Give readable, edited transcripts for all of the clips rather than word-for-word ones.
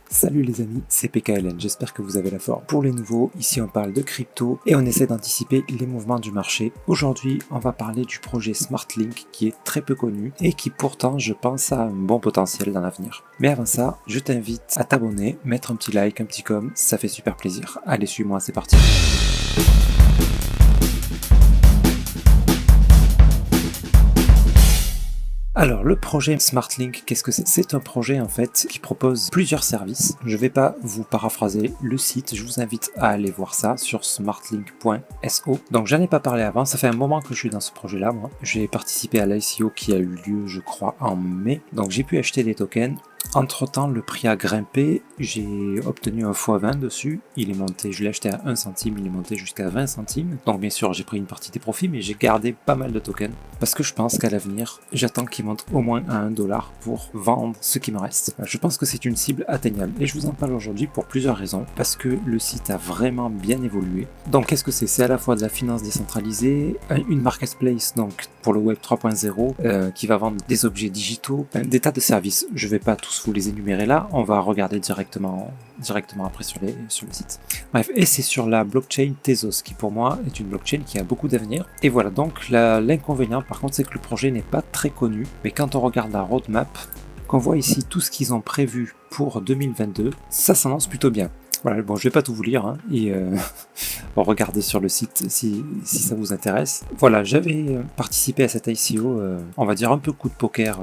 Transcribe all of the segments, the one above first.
Salut les amis, c'est PKLN, j'espère que vous avez la forme. Pour les nouveaux, ici on parle de crypto et on essaie d'anticiper les mouvements du marché. Aujourd'hui, on va parler du projet SmartLink qui est très peu connu et qui pourtant, je pense, a un bon potentiel dans l'avenir. Mais avant ça, je t'invite à t'abonner, mettre un petit like, un petit com, ça fait super plaisir. Allez, suis-moi, c'est parti. Alors le projet SmartLink, qu'est-ce que c'est? C'est un projet en fait qui propose plusieurs services. Je ne vais pas vous paraphraser le site, je vous invite à aller voir ça sur smartlink.so. Donc j'en ai pas parlé avant, ça fait un moment que je suis dans ce projet là moi. J'ai participé à l'ICO qui a eu lieu je crois en mai, donc j'ai pu acheter des tokens. Entre temps, le prix a grimpé, j'ai obtenu un x20 dessus, il est monté, je l'ai acheté à 1 centime, il est monté jusqu'à 20 centimes. Donc bien sûr, j'ai pris une partie des profits, mais j'ai gardé pas mal de tokens. Parce que je pense qu'à l'avenir, j'attends qu'il monte au moins à 1$ pour vendre ce qui me reste. Je pense que c'est une cible atteignable. Et je vous en parle aujourd'hui pour plusieurs raisons. Parce que le site a vraiment bien évolué. Donc qu'est-ce que c'est? C'est à la fois de la finance décentralisée, une marketplace, donc pour le web 3.0, qui va vendre des objets digitaux, des tas de services. Je vais pas tous vous les énumérer là, on va regarder directement après sur le site. Bref, et c'est sur la blockchain Tezos qui pour moi est une blockchain qui a beaucoup d'avenir. Et voilà, donc l'inconvénient par contre c'est que le projet n'est pas très connu, mais quand on regarde la roadmap, qu'on voit ici tout ce qu'ils ont prévu pour 2022, ça s'annonce plutôt bien. Voilà, bon, je vais pas tout vous lire, hein, et regardez sur le site si ça vous intéresse. Voilà, j'avais participé à cette ICO, on va dire un peu coup de poker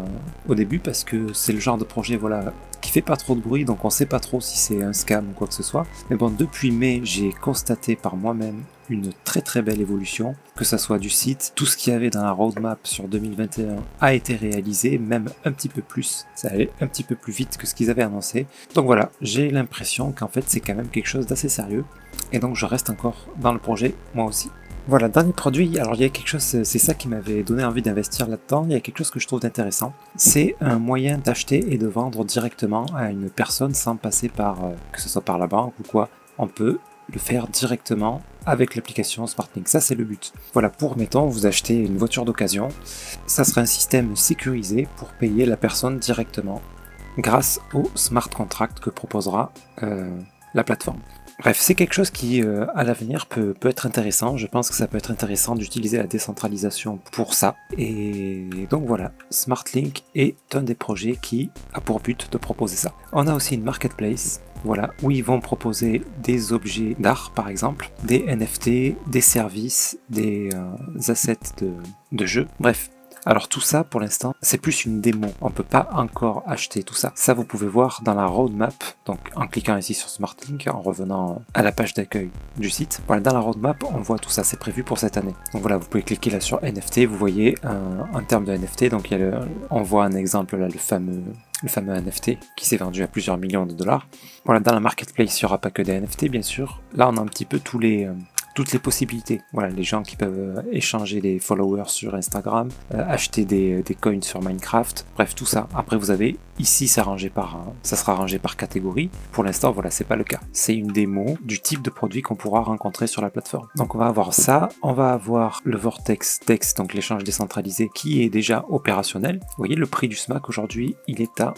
au début, parce que c'est le genre de projet, voilà, qui fait pas trop de bruit, donc on sait pas trop si c'est un scam ou quoi que ce soit. Mais bon, depuis mai, j'ai constaté par moi-même une très très belle évolution, que ça soit du site, tout ce qu'il y avait dans la roadmap sur 2021 a été réalisé, même un petit peu plus, ça allait un petit peu plus vite que ce qu'ils avaient annoncé. Donc voilà, j'ai l'impression qu'en fait c'est quand même quelque chose d'assez sérieux, et donc je reste encore dans le projet, moi aussi. Voilà, dernier produit, alors il y a quelque chose, c'est ça qui m'avait donné envie d'investir là-dedans, il y a quelque chose que je trouve intéressant, c'est un moyen d'acheter et de vendre directement à une personne sans passer par, que ce soit par la banque ou quoi, on peut le faire directement avec l'application SmartLink, ça c'est le but. Voilà, pour mettons vous achetez une voiture d'occasion, ça sera un système sécurisé pour payer la personne directement grâce au smart contract que proposera la plateforme. Bref, c'est quelque chose qui, à l'avenir, peut être intéressant. Je pense que ça peut être intéressant d'utiliser la décentralisation pour ça. Et donc voilà, SmartLink est un des projets qui a pour but de proposer ça. On a aussi une marketplace, voilà, où ils vont proposer des objets d'art, par exemple, des NFT, des services, des assets de jeux, bref. Alors tout ça, pour l'instant, c'est plus une démo. On ne peut pas encore acheter tout ça. Ça, vous pouvez voir dans la roadmap, donc en cliquant ici sur SmartLink, en revenant à la page d'accueil du site. Voilà, dans la roadmap, on voit tout ça, c'est prévu pour cette année. Donc voilà, vous pouvez cliquer là sur NFT, vous voyez en termes de NFT, donc il y a on voit un exemple là, le fameux NFT qui s'est vendu à plusieurs millions de dollars. Voilà, dans la marketplace, il n'y aura pas que des NFT, bien sûr. Là, on a un petit peu toutes les possibilités. Voilà, les gens qui peuvent échanger des followers sur Instagram, acheter des coins sur Minecraft, bref, tout ça. Après, vous avez ici, ça sera rangé par catégorie. Pour l'instant, voilà, c'est pas le cas. C'est une démo du type de produit qu'on pourra rencontrer sur la plateforme. Donc, on va avoir ça. On va avoir le Vortex Dex, donc l'échange décentralisé, qui est déjà opérationnel. Vous voyez, le prix du SMAC aujourd'hui, il est à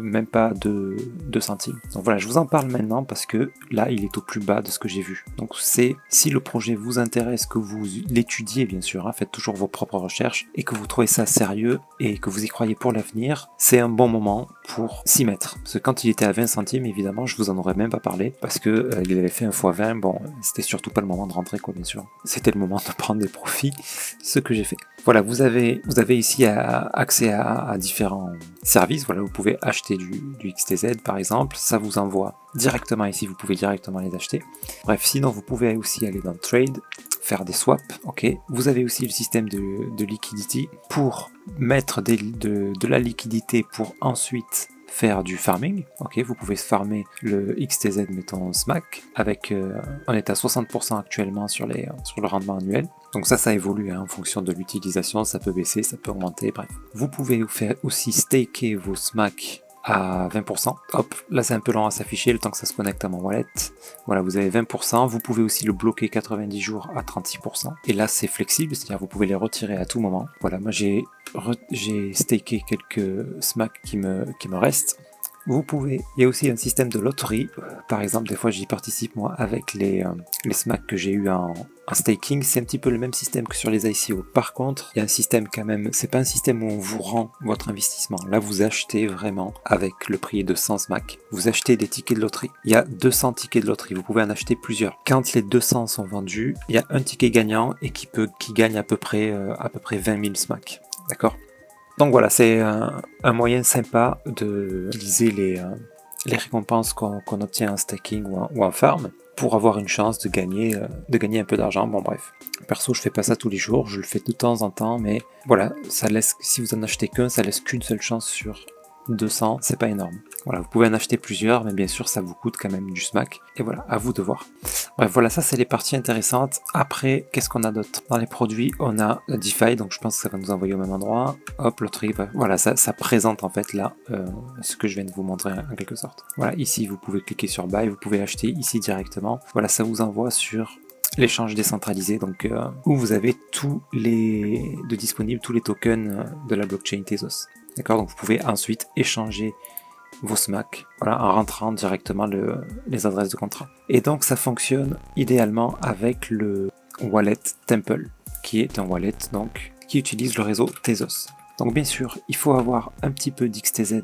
même pas de 2 centimes. Donc voilà, je vous en parle maintenant parce que là, il est au plus bas de ce que j'ai vu. Donc c'est, si le projet vous intéresse, que vous l'étudiez bien sûr, hein, faites toujours vos propres recherches et que vous trouvez ça sérieux et que vous y croyez pour l'avenir, c'est un bon moment pour s'y mettre. Parce que quand il était à 20 centimes, évidemment, je vous en aurais même pas parlé parce que il avait fait un x20, bon, c'était surtout pas le moment de rentrer quoi, bien sûr. C'était le moment de prendre des profits, ce que j'ai fait. Voilà, vous avez ici accès à différents services. Voilà, vous pouvez acheter du XTZ par exemple, ça vous envoie directement ici, vous pouvez directement les acheter. Bref, sinon vous pouvez aussi aller dans Trade, faire des swaps, ok. Vous avez aussi le système de liquidity pour mettre de la liquidité pour ensuite faire du farming, ok, vous pouvez farmer le XTZ mettons SMAC avec, on est à 60% actuellement sur le rendement annuel, donc ça évolue hein, en fonction de l'utilisation, ça peut baisser, ça peut augmenter, bref. Vous pouvez faire aussi staker vos SMAC à 20%, hop, là c'est un peu lent à s'afficher le temps que ça se connecte à mon wallet, voilà vous avez 20%, vous pouvez aussi le bloquer 90 jours à 36%, et là c'est flexible, c'est-à-dire vous pouvez les retirer à tout moment, voilà moi j'ai staké quelques SMAC qui me restent, il y a aussi un système de loterie. Par exemple, des fois j'y participe moi avec les SMAC que j'ai eu en staking. C'est un petit peu le même système que sur les ICO. Par contre, il y a un système quand même, c'est pas un système où on vous rend votre investissement. Là, vous achetez vraiment avec le prix de 100 SMAC. Vous achetez des tickets de loterie. Il y a 200 tickets de loterie. Vous pouvez en acheter plusieurs. Quand les 200 sont vendus, il y a un ticket gagnant et qui gagne à peu près 20 000 SMAC. D'accord? Donc voilà, c'est un moyen sympa de utiliser les récompenses qu'on obtient en staking ou en farm pour avoir une chance de gagner un peu d'argent. Bon bref, perso je fais pas ça tous les jours, je le fais de temps en temps, mais voilà, ça laisse, si vous en achetez qu'un, ça laisse qu'une seule chance sur 200, c'est pas énorme. Voilà, vous pouvez en acheter plusieurs, mais bien sûr ça vous coûte quand même du SMAC. Et voilà, à vous de voir. Bref, voilà, ça c'est les parties intéressantes. Après, qu'est-ce qu'on a d'autre? Dans les produits, on a DeFi, donc je pense que ça va nous envoyer au même endroit. Hop, loterie, voilà, ça présente en fait là ce que je viens de vous montrer en quelque sorte. Voilà, ici vous pouvez cliquer sur Buy, vous pouvez acheter ici directement. Voilà, ça vous envoie sur l'échange décentralisé, donc où vous avez tous les tokens de la blockchain Tezos. D'accord, donc vous pouvez ensuite échanger vos SMAC, voilà, en rentrant directement les adresses de contrat. Et donc ça fonctionne idéalement avec le wallet Temple, qui est un wallet donc qui utilise le réseau Tezos. Donc bien sûr, il faut avoir un petit peu d'XTZ.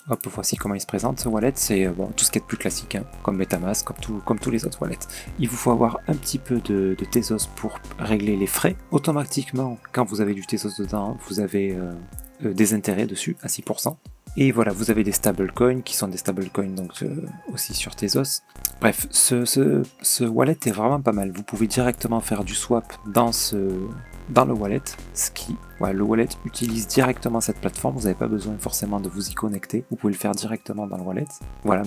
Hop, voici comment il se présente ce wallet, c'est tout ce qui est de plus classique, hein, comme Metamask, comme tous les autres wallets. Il vous faut avoir un petit peu de Tezos pour régler les frais. Automatiquement, quand vous avez du Tezos dedans, vous avez des intérêts dessus à 6%. Et voilà, vous avez des stablecoins qui sont des stablecoins donc aussi sur Tezos. Bref, ce wallet est vraiment pas mal. Vous pouvez directement faire du swap dans le wallet. Le wallet utilise directement cette plateforme. Vous n'avez pas besoin forcément de vous y connecter. Vous pouvez le faire directement dans le wallet. Voilà,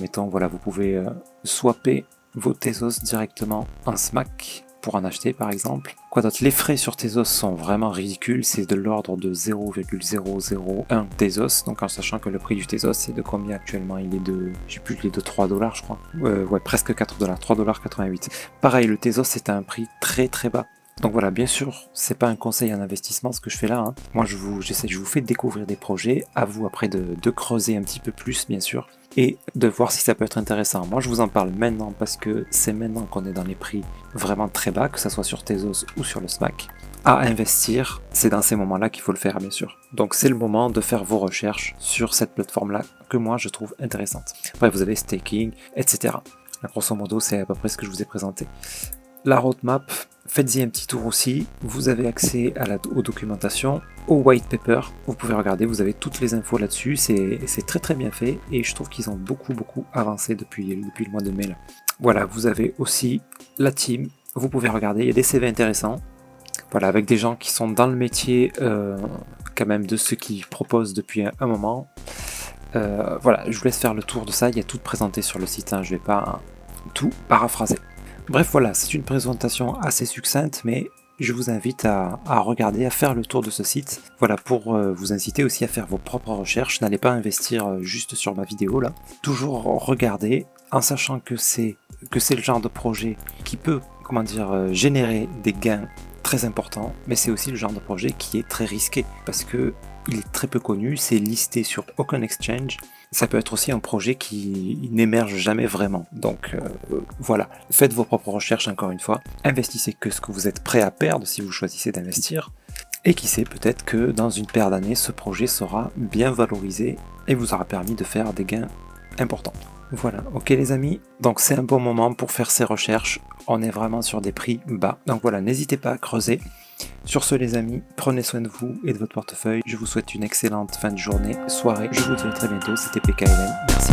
vous pouvez swapper vos Tezos directement en SMAC pour en acheter par exemple. Quoi d'autre? Les frais sur Tezos sont vraiment ridicules, c'est de l'ordre de 0,001 Tezos, donc en sachant que le prix du Tezos c'est de combien actuellement? Il est de, je sais plus, il est de 3 $, je crois. Ouais, presque 4 $, 3,88 $. Pareil, le Tezos c'est à un prix très très bas. Donc voilà, bien sûr, c'est pas un conseil en investissement ce que je fais là, hein. Moi je vous fais découvrir des projets, à vous après de creuser un petit peu plus bien sûr, et de voir si ça peut être intéressant. Moi je vous en parle maintenant parce que c'est maintenant qu'on est dans les prix vraiment très bas, que ce soit sur Tezos ou sur le SMAC. À investir, c'est dans ces moments-là qu'il faut le faire bien sûr. Donc c'est le moment de faire vos recherches sur cette plateforme-là que moi je trouve intéressante. Bref, vous avez staking, etc. Grosso modo, c'est à peu près ce que je vous ai présenté. La roadmap, faites-y un petit tour aussi, vous avez accès aux documentations, au white paper, vous pouvez regarder, vous avez toutes les infos là-dessus, c'est très très bien fait et je trouve qu'ils ont beaucoup avancé depuis le mois de mai là. Voilà, vous avez aussi la team, vous pouvez regarder, il y a des CV intéressants, voilà, avec des gens qui sont dans le métier quand même de ceux qui proposent depuis un moment. Voilà, je vous laisse faire le tour de ça, il y a tout présenté sur le site, hein, je ne vais pas tout paraphraser. Bref, voilà, c'est une présentation assez succincte, mais je vous invite à regarder, à faire le tour de ce site. Voilà, pour vous inciter aussi à faire vos propres recherches. N'allez pas investir juste sur ma vidéo là. Toujours regarder, en sachant que c'est le genre de projet qui peut, générer des gains très importants, mais c'est aussi le genre de projet qui est très risqué, parce que il est très peu connu, c'est listé sur aucun exchange. Ça peut être aussi un projet qui n'émerge jamais vraiment. Donc voilà, faites vos propres recherches encore une fois. Investissez que ce que vous êtes prêt à perdre si vous choisissez d'investir. Et qui sait, peut-être que dans une paire d'années, ce projet sera bien valorisé et vous aura permis de faire des gains importants. Voilà, ok les amis, donc c'est un bon moment pour faire ces recherches. On est vraiment sur des prix bas. Donc voilà, n'hésitez pas à creuser. Sur ce les amis, prenez soin de vous et de votre portefeuille. Je vous souhaite une excellente fin de journée, soirée. Je vous dis à très bientôt, c'était PKLM. Merci.